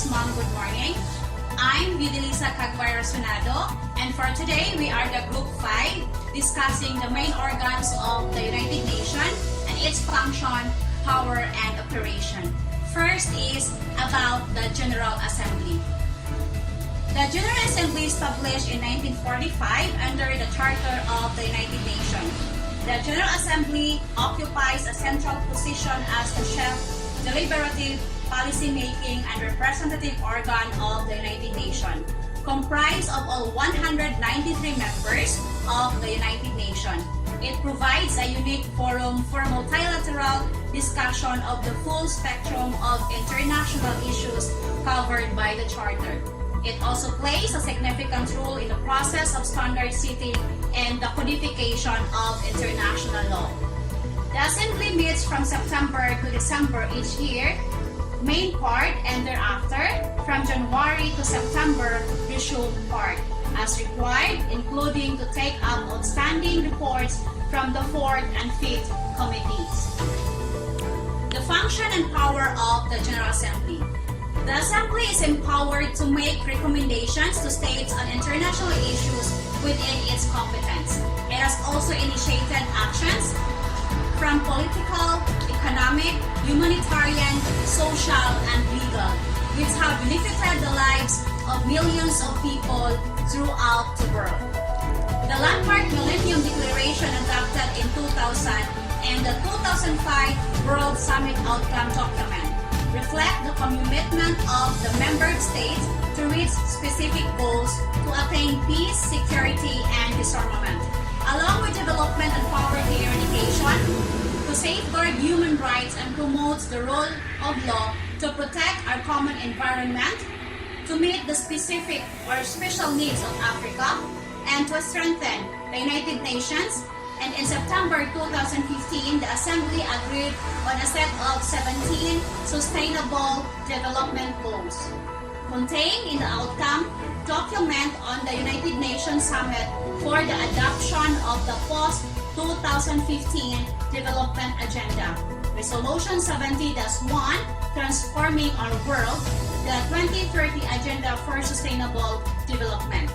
Mom, good morning. I'm Vidalisa Cagbar-Rasunado, and for today we are the Group 5 discussing the main organs of the United Nations and its function, power, and operation. First is about the General Assembly. The General Assembly established in 1945 under the Charter of the United Nations. The General Assembly occupies a central position as the chief deliberative, policy-making, and representative organ of the United Nations, comprised of all 193 members of the United Nations. It provides a unique forum for multilateral discussion of the full spectrum of international issues covered by the Charter. It also plays a significant role in the process of standard setting and the codification of international law. The Assembly meets from September to December each year, main part, and thereafter, from January to September, resume part, as required, including to take up outstanding reports from the 4th and 5th committees. The function and power of the General Assembly. The Assembly is empowered to make recommendations to states on international issues within its competence. It has also initiated actions from political, economic, humanitarian, social, and legal, which have benefited the lives of millions of people throughout the world. The landmark Millennium Declaration adopted in 2000 and the 2005 World Summit Outcome Document reflect the commitment of the member states to reach specific goals to attain peace, security, and disarmament, along with development and poverty eradication, to safeguard human rights and promote the role of law to protect our common environment, to meet the specific or special needs of Africa, and to strengthen the United Nations. And in September 2015, the Assembly agreed on a set of 17 Sustainable Development Goals, contained in the outcome document on the United Nations Summit for the adoption of the post-2015 Development Agenda, Resolution 70-1, Transforming Our World, the 2030 Agenda for Sustainable Development.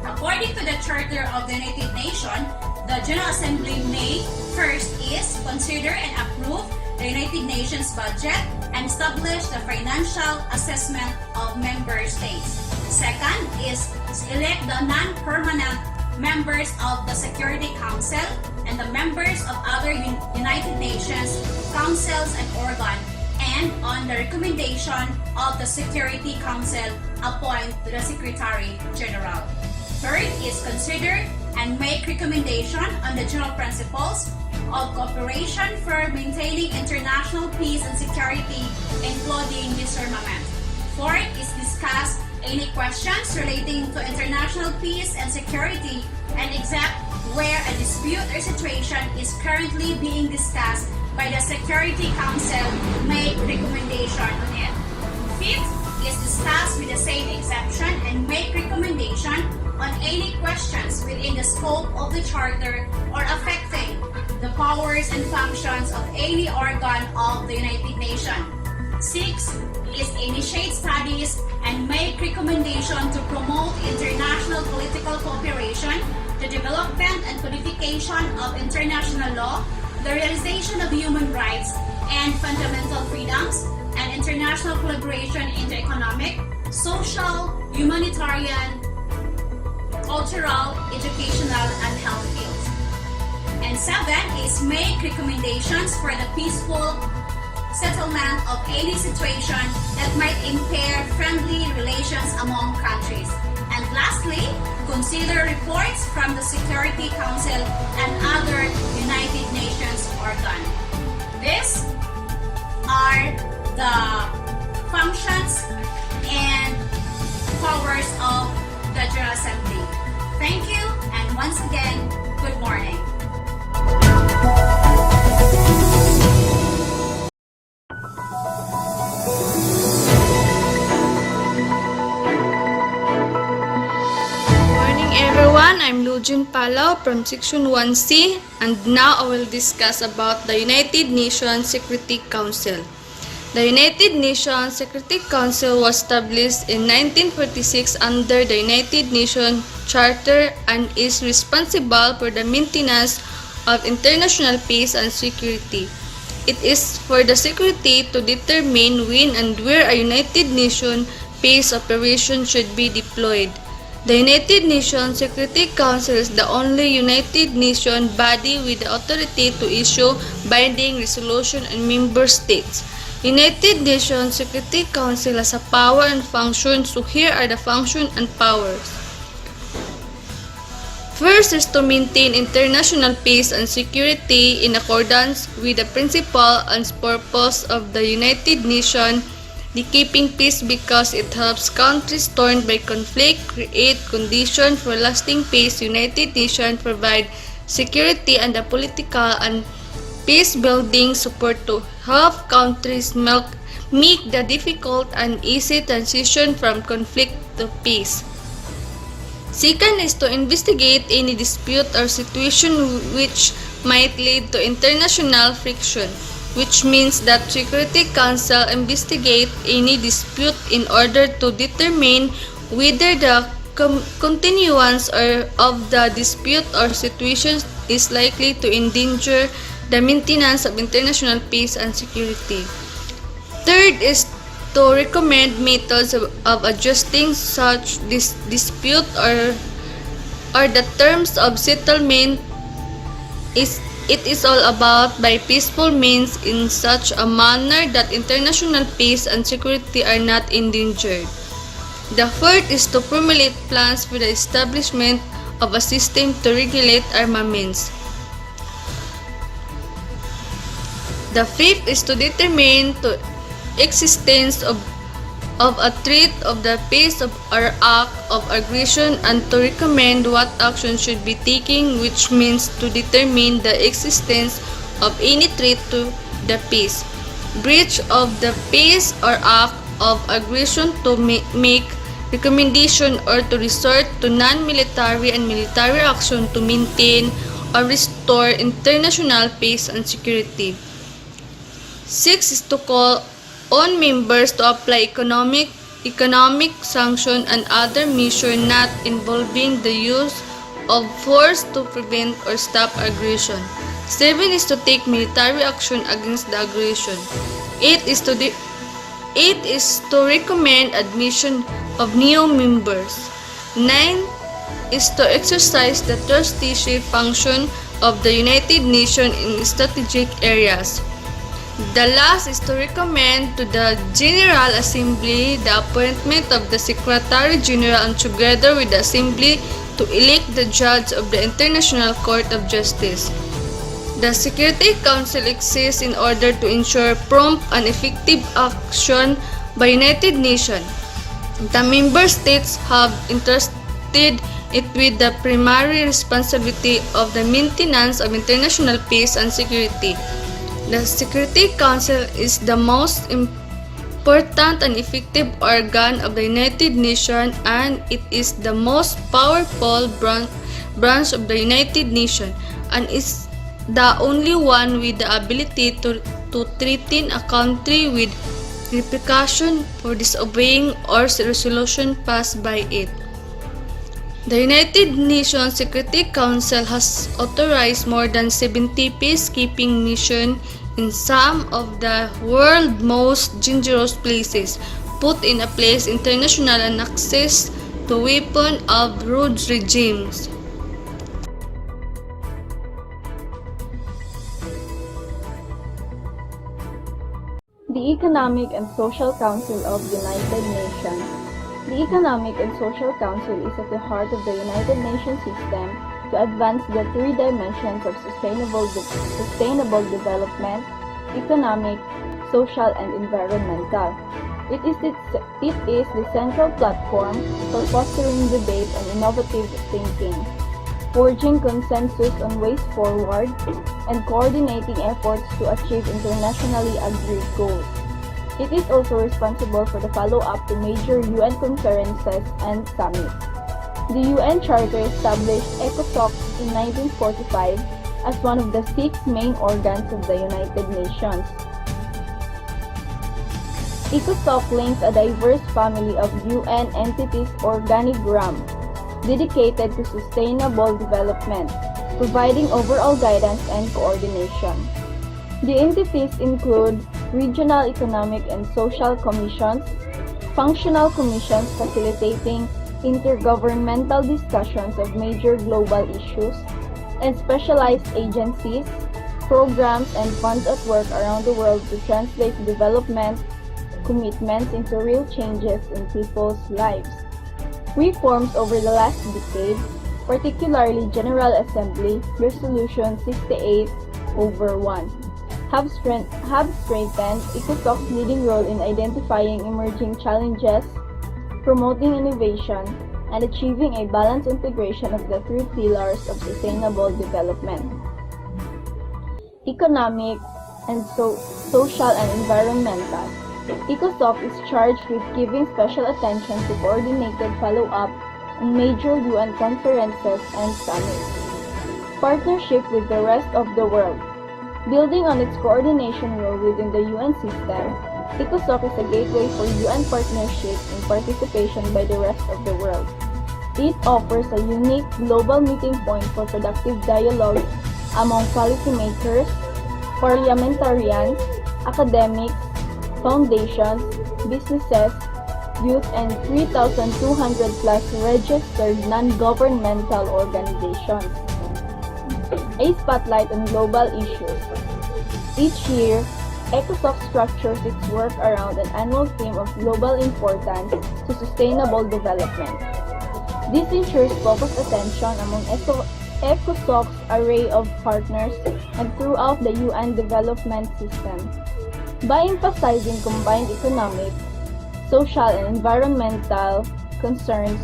According to the Charter of the United Nations, the General Assembly may, first is, consider and approve the United Nations budget and establish the financial assessment of member states. Second is, elect the non-permanent members of the Security Council and the members of other United Nations councils and organs, and on the recommendation of the Security Council, appoint the Secretary General. Third is, consider and make recommendation on the general principles of cooperation for maintaining international peace and security, including disarmament. Fourth is, discuss any questions relating to international peace and security and except where a dispute or situation is currently being discussed by the Security Council, make recommendation on it. Fifth is, discuss with the same exception and make recommendation on any questions within the scope of the Charter or affecting the powers and functions of any organ of the United Nations. Sixth is, initiate studies and make recommendation to promote international political cooperation, the development and codification of international law, the realization of human rights and fundamental freedoms, and international collaboration in the economic, social, humanitarian, cultural, educational, and health fields. And 7 is, make recommendations for the peaceful settlement of any situation that might impair friendly relations among countries. And lastly, consider reports from the Security Council and other United Nations organs. These are the functions and powers of the General Assembly. Thank you, and once again, good morning. Morning everyone, I'm Lujin Palau from Section 1C, and now I will discuss about the United Nations Security Council. The United Nations Security Council was established in 1946 under the United Nations Charter and is responsible for the maintenance of international peace and security. It is for the security to determine when and where a United Nations peace operation should be deployed. The United Nations Security Council is the only United Nations body with the authority to issue binding resolution on member states. United Nations Security Council has a power and functions, so here are the functions and powers. First is to maintain international peace and security in accordance with the principle and purpose of the United Nations, the keeping peace because it helps countries torn by conflict create conditions for lasting peace. United Nations provide security and the political and peace-building support to help countries make the difficult and easy transition from conflict to peace. Second is to investigate any dispute or situation which might lead to international friction, which means that Security Council investigate any dispute in order to determine whether the continuance of the dispute or situation is likely to endanger the maintenance of international peace and security. Third is to recommend methods of adjusting such dispute or the terms of settlement. It is all about by peaceful means in such a manner that international peace and security are not endangered. The fourth is to formulate plans for the establishment of a system to regulate armaments. The fifth is to determine the existence of a threat of the peace or act of aggression and to recommend what action should be taken, which means to determine the existence of any threat to the peace, breach of the peace or act of aggression, to make recommendation or to resort to non-military and military action to maintain or restore international peace and security. 6 is to call on members to apply economic sanction and other measures not involving the use of force to prevent or stop aggression. 7 is to take military action against the aggression. 8 is to recommend admission of new members. 9 is to exercise the trusteeship function of the United Nations in strategic areas. The last is to recommend to the General Assembly the appointment of the Secretary General and together with the Assembly to elect the judge of the International Court of Justice. The Security Council exists in order to ensure prompt and effective action by United Nations. The member states have entrusted it with the primary responsibility of the maintenance of international peace and security. The Security Council is the most important and effective organ of the United Nations, and it is the most powerful branch of the United Nations and is the only one with the ability to threaten a country with repercussion for disobeying or resolution passed by it. The United Nations Security Council has authorized more than 70 peacekeeping missions in some of the world's most dangerous places, put in place international and access to weapons of rude regimes. The Economic and Social Council of the United Nations. The Economic and Social Council is at the heart of the United Nations system to advance the three dimensions of sustainable development: economic, social, and environmental. It is the central platform for fostering debate and innovative thinking, forging consensus on ways forward, and coordinating efforts to achieve internationally agreed goals. It is also responsible for the follow-up to major UN conferences and summits. The UN Charter established ECOSOC in 1945 as one of the 6 main organs of the United Nations. ECOSOC links a diverse family of UN entities organigram dedicated to sustainable development, providing overall guidance and coordination. The entities include regional economic and social commissions, functional commissions facilitating intergovernmental discussions of major global issues, and specialized agencies, programs, and funds at work around the world to translate development commitments into real changes in people's lives. Reforms over the last decade, particularly General Assembly Resolution 68/1, have strengthened ECOSOC's leading role in identifying emerging challenges, promoting innovation, and achieving a balanced integration of the three pillars of sustainable development: economic and social and environmental. ECOSOC is charged with giving special attention to coordinated follow-up on major UN conferences and summits. Partnership with the rest of the world. Building on its coordination role within the UN system, ECOSOC is a gateway for UN partnership and participation by the rest of the world. It offers a unique global meeting point for productive dialogue among policymakers, parliamentarians, academics, foundations, businesses, youth, and 3,200 plus registered non-governmental organizations. A spotlight on global issues. Each year, ECOSOC structures its work around an annual theme of global importance to sustainable development. This ensures focused attention among ECOSOC's array of partners and throughout the UN development system. By emphasizing combined economic, social, and environmental concerns,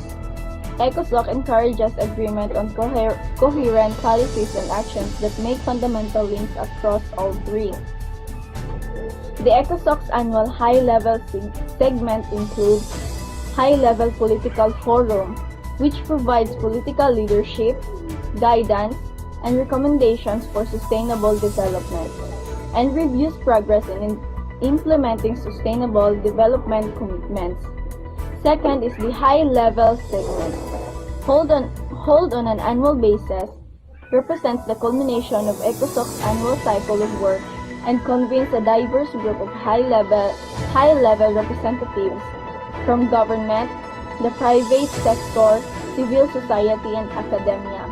ECOSOC encourages agreement on coherent policies and actions that make fundamental links across all three. The ECOSOC's annual high-level segment includes High-Level Political Forum, which provides political leadership, guidance, and recommendations for sustainable development, and reviews progress in implementing sustainable development commitments. Second is the high-level segment. Hold on an annual basis, represents the culmination of ECOSOC's annual cycle of work and convenes a diverse group of high-level representatives from government, the private sector, civil society, and academia.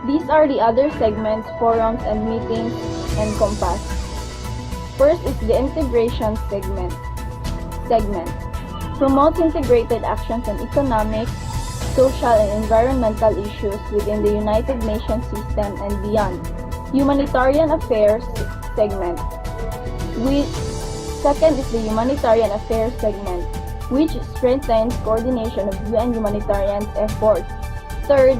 These are the other segments, forums, and meetings encompass. First is the integration segment. Promotes integrated actions on economic, social, and environmental issues within the United Nations system and beyond. Humanitarian affairs segment. Second is the humanitarian affairs segment, which strengthens coordination of UN humanitarian efforts. Third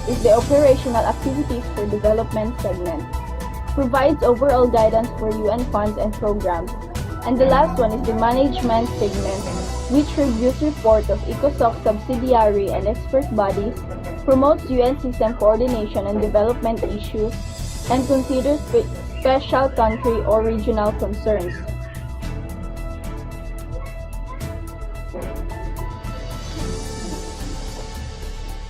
is the operational activities for development segment. Provides overall guidance for UN funds and programs. And the last one is the management segment, which reviews reports of ECOSOC subsidiary and expert bodies, promotes UN system coordination and development issues, and considers special country or regional concerns.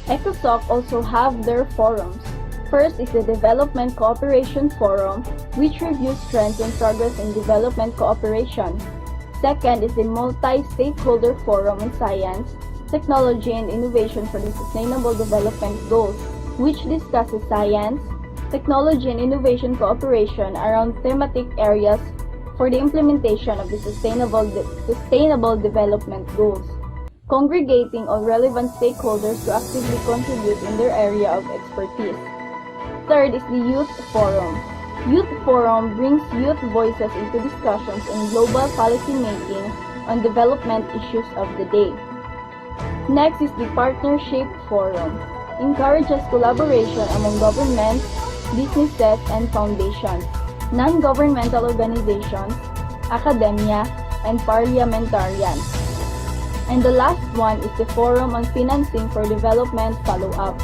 ECOSOC also have their forums. First is the Development Cooperation Forum, which reviews trends and progress in development cooperation. Second is the Multi-Stakeholder Forum on Science, Technology, and Innovation for the Sustainable Development Goals, which discusses science, technology, and innovation cooperation around thematic areas for the implementation of the Sustainable Development Goals, congregating all relevant stakeholders to actively contribute in their area of expertise. Third is the Youth Forum. Youth Forum brings youth voices into discussions on global policy making on development issues of the day. Next is the Partnership Forum. Encourages collaboration among governments, businesses, and foundations, non-governmental organizations, academia, and parliamentarians. And the last one is the Forum on Financing for Development Follow-up.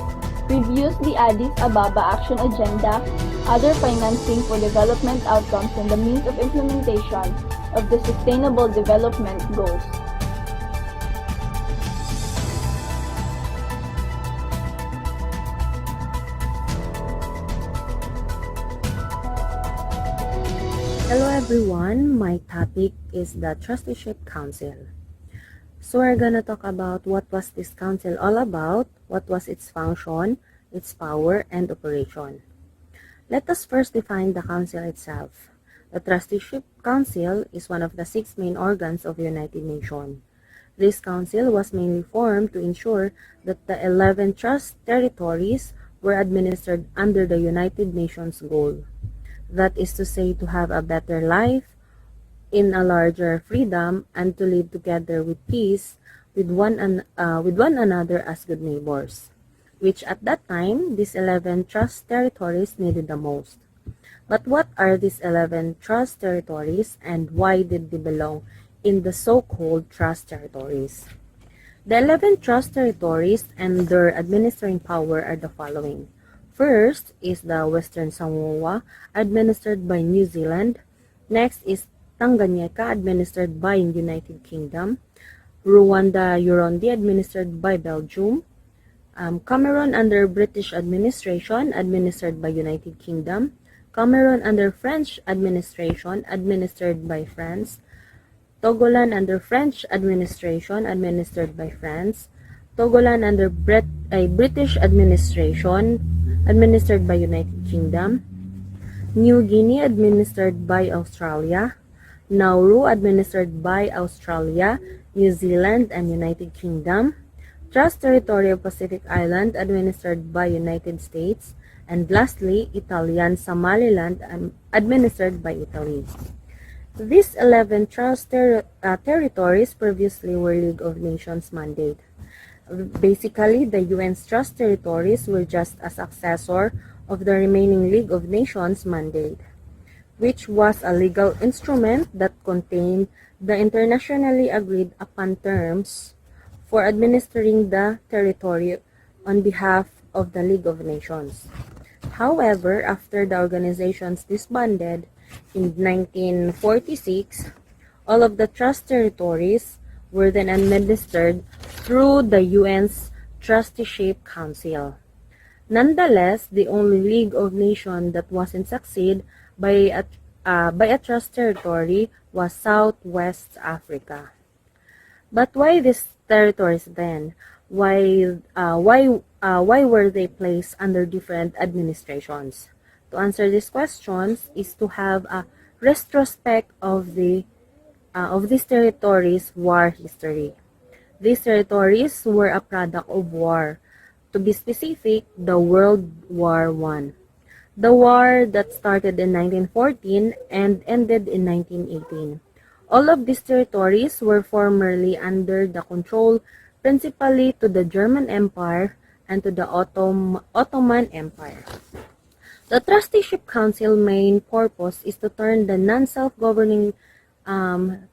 Reviews the Addis Ababa Action Agenda, other financing for development outcomes, and the means of implementation of the Sustainable Development Goals. Hello everyone, my topic is the Trusteeship Council. So we're gonna talk about what was this council all about, what was its function, its power, and operation. Let us first define the council itself. The Trusteeship Council is one of the 6 main organs of the United Nations. This council was mainly formed to ensure that the 11 trust territories were administered under the United Nations goal. That is to say, to have a better life, in a larger freedom, and to live together with peace with one another as good neighbors, which at that time, these 11 trust territories needed the most. But what are these 11 trust territories, and why did they belong in the so-called trust territories? The 11 trust territories and their administering power are the following. First is the Western Samoa, administered by New Zealand. Next is Tanganyika, administered by United Kingdom. Rwanda-Urundi, administered by Belgium. Cameroon under British administration, administered by United Kingdom. Cameroon under French administration, administered by France. Togoland under French administration, administered by France. Togoland under British administration, administered by United Kingdom. New Guinea, administered by Australia. Nauru, administered by Australia, New Zealand, and United Kingdom. Trust Territory of Pacific Island, administered by United States. And lastly, Italian Somaliland, administered by Italy. These 11 trust territories previously were League of Nations mandate. Basically, the UN's trust territories were just a successor of the remaining League of Nations mandate, which was a legal instrument that contained the internationally agreed upon terms for administering the territory on behalf of the League of Nations. However, after the organizations disbanded in 1946, all of the trust territories were then administered through the UN's Trusteeship Council. Nonetheless, the only League of Nations that wasn't succeed by a trust territory was Southwest Africa. But why these territories then? Why were they placed under different administrations? To answer these questions is to have a retrospect of these territories' war history. These territories were a product of war. To be specific, the World War I. The war that started in 1914 and ended in 1918. All of these territories were formerly under the control principally to the German Empire and to the Ottoman Empire. The Trusteeship Council main purpose is to turn the non-self-governing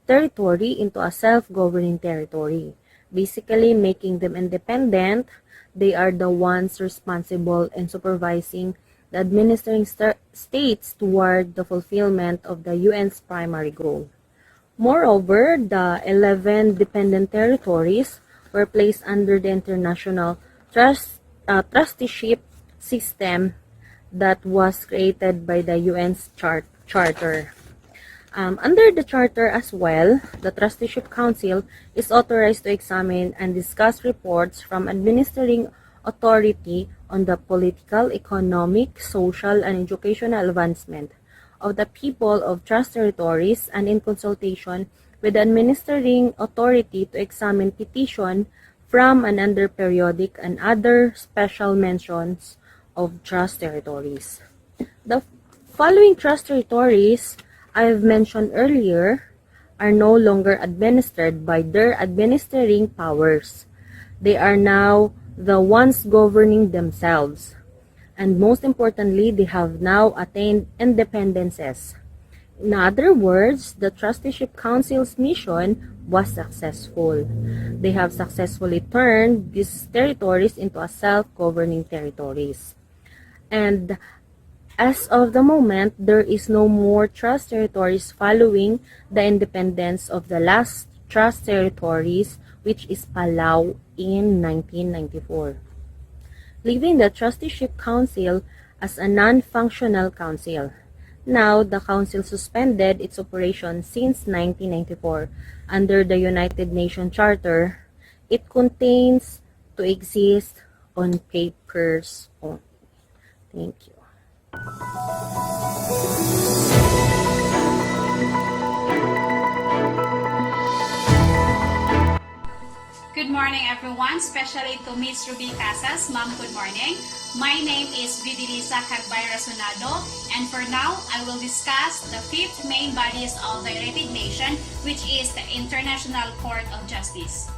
territory into a self-governing territory, basically making them independent. They are the ones responsible in supervising the administering states toward the fulfillment of the UN's primary goal. Moreover, the 11 dependent territories were placed under the international trusteeship system that was created by the UN's charter. Under the charter as well, the Trusteeship Council is authorized to examine and discuss reports from administering authority on the political, economic, social, and educational advancement of the people of trust territories, and in consultation with the administering authority to examine petition from and under periodic and other special mentions of trust territories. The following trust territories I've mentioned earlier are no longer administered by their administering powers. They are now the ones governing themselves. And most importantly, they have now attained independences. In other words, the Trusteeship Council's mission was successful. They have successfully turned these territories into a self-governing territories. And As of the moment, there is no more trust territories following the independence of the last trust territories, which is Palau in 1994, leaving the Trusteeship Council as a non-functional council. Now, the council suspended its operation since 1994 under the United Nations Charter. It contains to exist on papers only. Thank you. Good morning, everyone, especially to Ms. Ruby Casas. Ma'am, good morning. My name is Vidilisa Cagbayra Sunado, and for now, I will discuss the fifth main bodies of the United Nations, which is the International Court of Justice.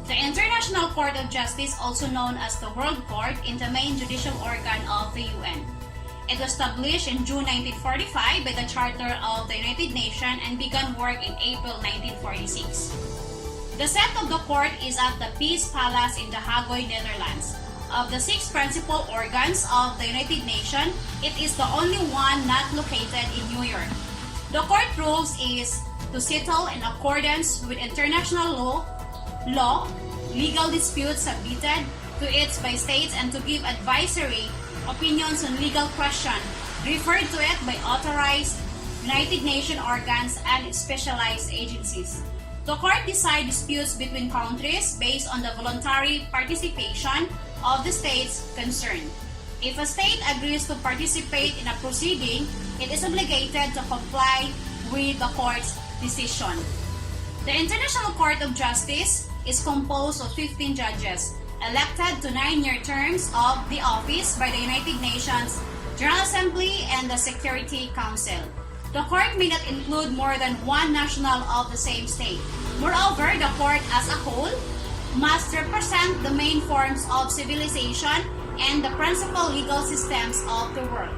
The International Court of Justice, also known as the World Court, is the main judicial organ of the UN. It was established in June 1945 by the Charter of the United Nations and began work in April 1946. The seat of the court is at the Peace Palace in The Hague, Netherlands. Of the 6 principal organs of the United Nations, it is the only one not located in New York. The court rules is to settle in accordance with international law, legal disputes submitted to it by states, and to give advisory opinions on legal questions referred to it by authorized United Nations organs and specialized agencies. The court decides disputes between countries based on the voluntary participation of the states concerned. If a state agrees to participate in a proceeding, it is obligated to comply with the court's decision. The International Court of Justice is composed of 15 judges, elected to 9-year terms of the office by the United Nations General Assembly and the Security Council. The court may not include more than one national of the same state. Moreover, the court as a whole must represent the main forms of civilization and the principal legal systems of the world.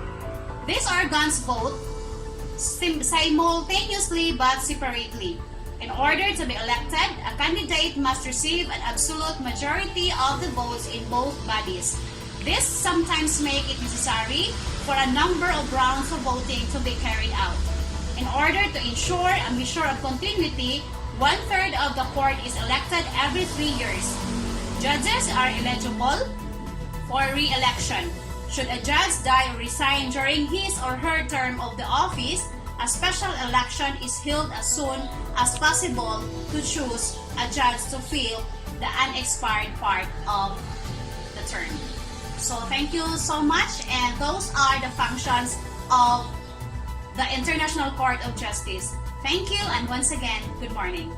These organs vote simultaneously but separately. In order to be elected, a candidate must receive an absolute majority of the votes in both bodies. This sometimes makes it necessary for a number of rounds of voting to be carried out. In order to ensure a measure of continuity, 1/3 of the court is elected every 3 years. Judges are eligible for re-election. Should a judge die or resign during his or her term of the office, a special election is held as soon as possible to choose a judge to fill the unexpired part of the term. So thank you so much, and those are the functions of the International Court of Justice. Thank you, and once again, good morning.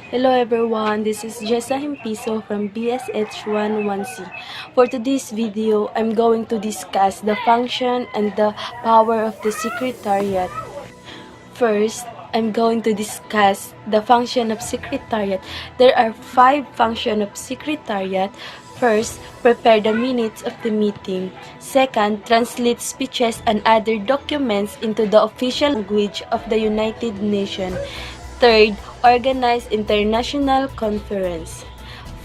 Hello everyone, this is Jessa Himpiso from BSH 11C. For today's video, I'm going to discuss the function and the power of the Secretariat. First, I'm going to discuss the function of Secretariat. There are 5 functions of Secretariat. First, prepare the minutes of the meeting. Second, translate speeches and other documents into the official language of the United Nations. Third, organize international conference.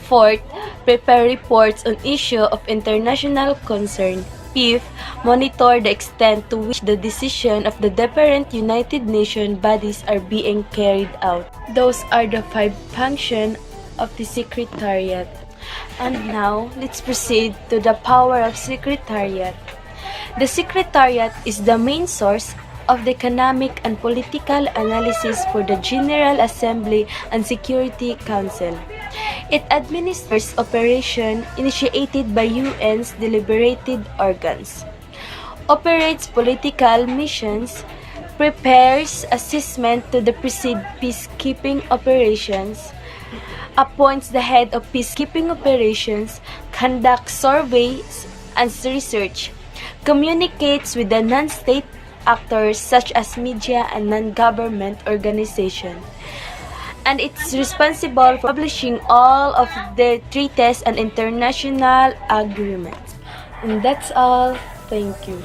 Fourth, prepare reports on issue of international concern. Fifth, monitor the extent to which the decision of the different United Nations bodies are being carried out. Those are the 5 functions of the Secretariat. And now, let's proceed to the power of Secretariat. The Secretariat is the main source of the economic and political analysis for the General Assembly and Security Council. It administers operations initiated by UN's deliberated organs, operates political missions, prepares assessment to the precede peacekeeping operations, appoints the head of peacekeeping operations, conducts surveys and research, communicates with the non-state actors such as media and non-government organizations, and it's responsible for publishing all of the treaties and international agreements. And that's all. Thank you.